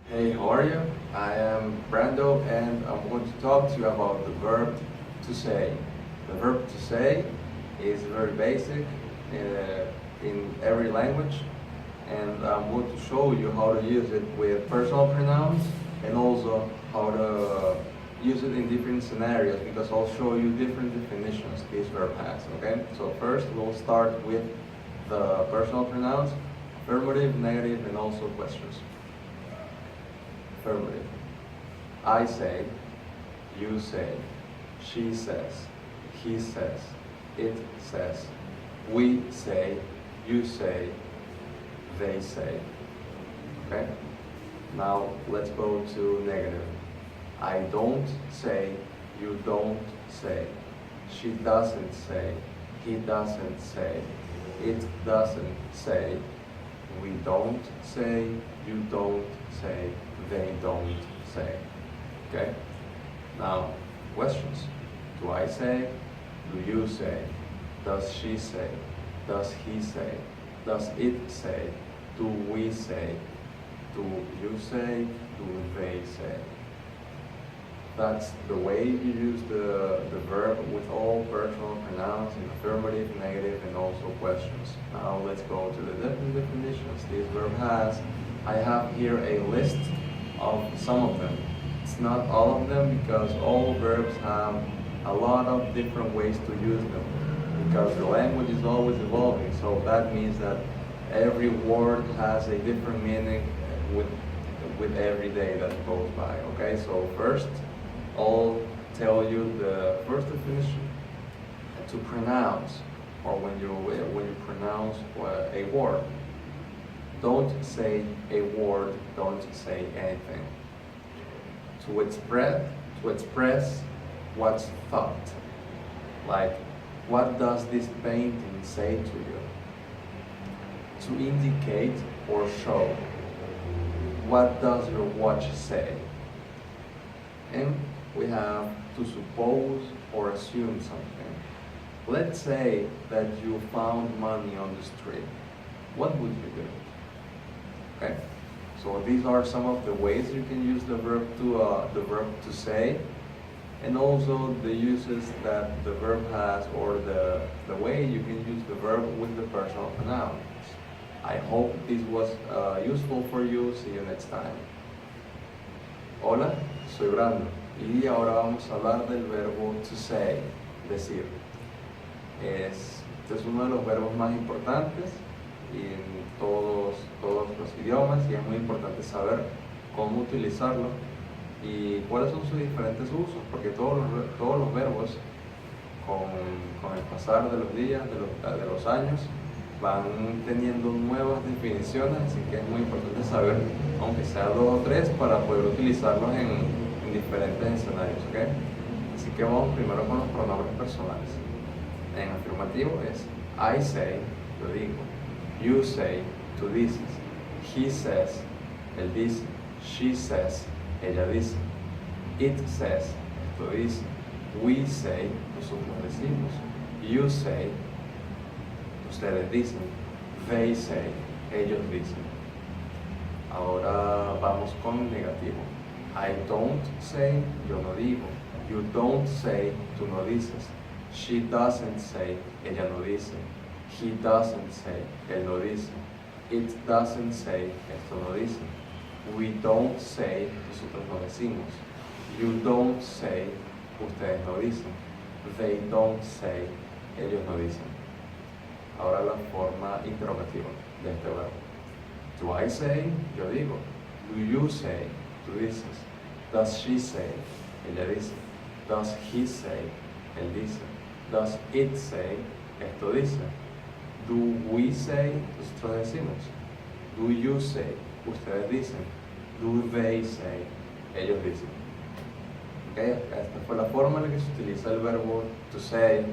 Hey, how are you? I am Brando and I'm going to talk to you about the verb to say. The verb to say is very basic in every language, and I'm going to show you how to use it with personal pronouns and also how to use it in different scenarios, because I'll show you different definitions this verb has, okay? So first we'll start with the personal pronouns: affirmative, negative, and also questions. Affirmative. I say, you say, she says, he says, it says, we say, you say, they say. Okay? Now let's go to negative. I don't say, you don't say, she doesn't say, he doesn't say, it doesn't say, we don't say, you don't say, they don't say. Okay? Now, questions. Do I say? Do you say? Does she say? Does he say? Does it say? Do we say? Do you say? Do they say? That's the way you use the verb with all personal pronouns in affirmative, negative, and also questions. Now let's go to the different definitions this verb has. I have here a list of some of them. It's not all of them, because all verbs have a lot of different ways to use them, because the language is always evolving. So that means that every word has a different meaning with every day that goes by. Okay, so first I'll tell you the first definition. To pronounce, or when you pronounce a word. Don't say a word, don't say anything. To express what's thought. Like, what does this painting say to you? To indicate or show. What does your watch say? And we have to suppose or assume something. Let's say that you found money on the street. What would you do? Okay, so these are some of the ways you can use the verb to say, and also the uses that the verb has, or the way you can use the verb with the personal pronouns. I hope this was useful for you. See you next time. Hola, soy Brando y ahora vamos a hablar del verbo to say, decir. Este es uno de los verbos más importantes en todos los idiomas, y es muy importante saber cómo utilizarlo y cuáles son sus diferentes usos, porque todos los verbos con el pasar de los días, de los años, van teniendo nuevas definiciones, así que es muy importante saber, aunque sea 2 o 3, para poder utilizarlos en diferentes escenarios, ¿ok? Así que vamos primero con los pronombres personales. En afirmativo es I say, yo digo. You say, tú dices. He says, él dice. She says, ella dice. It says, esto dice. We say, nosotros decimos. You say, ustedes dicen. They say, ellos dicen. Ahora vamos con negativo. I don't say, yo no digo. You don't say, tú no dices. She doesn't say, ella no dice. He doesn't say, él no dice. It doesn't say, esto no dice. We don't say, nosotros no decimos. You don't say, ustedes no dicen. They don't say, ellos no dicen. Ahora la forma interrogativa de este verbo. Do I say? Yo digo. Do you say? Tú dices. Does she say? Ella dice. Does he say? Él dice. Does it say? Esto dice. Do we say? Nosotros decimos. Do you say? Ustedes dicen. Do they say? Ellos dicen. Okay, esta fue la forma en la que se utiliza el verbo to say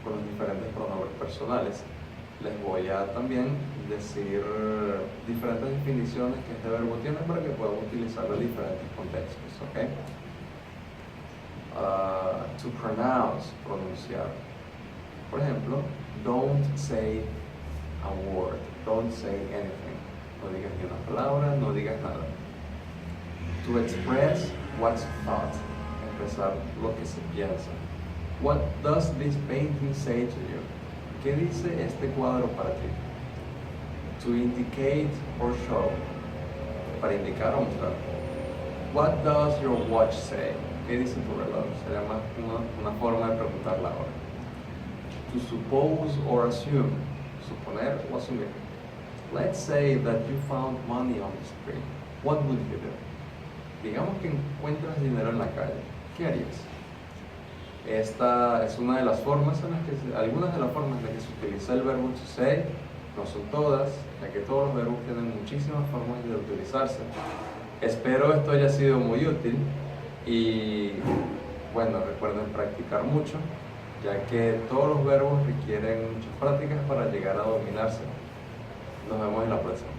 con los diferentes pronombres personales. Les voy a también decir diferentes definiciones que este verbo tiene para que puedan utilizarlo en diferentes contextos. Okay? To pronounce, pronunciar. Por ejemplo, don't say a word, don't say anything. No digas ni una palabra, no digas nada. To express what's thought. Expresar lo que se piensa. What does this painting say to you? ¿Qué dice este cuadro para ti? To indicate or show. Para indicar o mostrar. What does your watch say? ¿Qué dice tu reloj? Sería más una forma de preguntar la hora. To suppose or assume. Suponer o asumir. Let's say that you found money on the street. What would you do? Digamos que encuentras dinero en la calle. ¿Qué harías? Esta es una de las formas en las que algunas de las formas en las que se utiliza el verbo to say. No son todas, ya que todos los verbos tienen muchísimas formas de utilizarse. Espero esto haya sido muy útil y bueno, recuerden practicar mucho, ya que todos los verbos requieren muchas prácticas para llegar a dominarse. Nos vemos en la próxima.